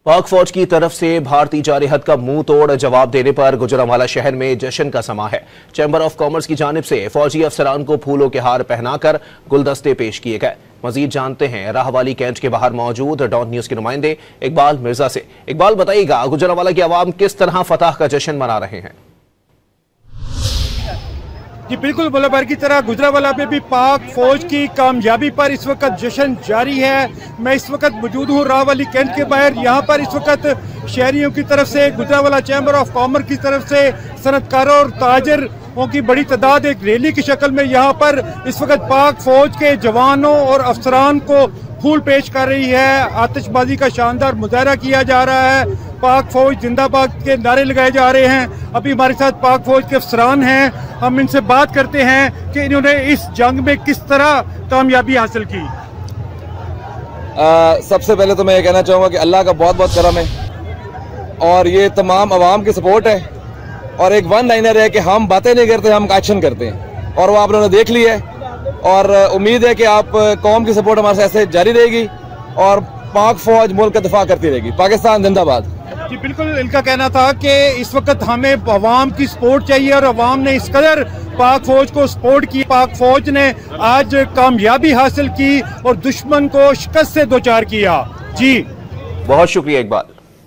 पाक फौज की तरफ से भारतीय जारहत का मुंह तोड़ जवाब देने पर गुजरांवाला शहर में जश्न का समा है। चैंबर ऑफ कॉमर्स की जानिब से फौजी अफसरान को फूलों के हार पहनाकर गुलदस्ते पेश किए गए। मजीद जानते हैं राहवाली कैंट के बाहर मौजूद डॉन न्यूज के नुमाइंदे इकबाल मिर्जा से। इकबाल, बताइएगा गुजरांवाला की आवाम किस तरह फतह का जश्न मना रहे हैं? जी बिल्कुल, मुल्लाबार की तरह गुजरांवाला में भी पाक फौज की कामयाबी पर इस वक्त जश्न जारी है। मैं इस वक्त मौजूद हूँ राहवाली कैंट के बाहर। यहाँ पर इस वक्त शहरियों की तरफ से, गुजरांवाला चैम्बर ऑफ कॉमर्स की तरफ से सनतकारों और ताजरों की बड़ी तादाद एक रैली की शक्ल में यहाँ पर इस वक्त पाक फौज के जवानों और अफसरान को फूल पेश कर रही है। आतिशबाजी का शानदार मुजाहरा किया जा रहा है। पाक फौज जिंदाबाद के नारे लगाए जा रहे हैं। अभी हमारे साथ पाक फौज के अफसरान हैं, हम इनसे बात करते हैं कि इन्होंने इस जंग में किस तरह कामयाबी हासिल की। सबसे पहले तो मैं ये कहना चाहूँगा कि अल्लाह का बहुत बहुत करम है और ये तमाम अवाम की सपोर्ट है। और एक वन लाइनर है कि हम बातें नहीं करते, हम एक्शन करते हैं, और वो आप लोगों ने देख लिया है। और उम्मीद है कि आप कौम की सपोर्ट हमारे साथ ऐसे जारी रहेगी और पाक फौज मुल्क का दिफा करती रहेगी। पाकिस्तान जिंदाबाद। जी बिल्कुल, इनका कहना था कि इस वक्त हमें अवाम की सपोर्ट चाहिए और अवाम ने इस कदर पाक फौज को सपोर्ट की। पाक फौज ने आज कामयाबी हासिल की और दुश्मन को शिकस्त से दो चार किया। जी बहुत शुक्रिया इकबाल।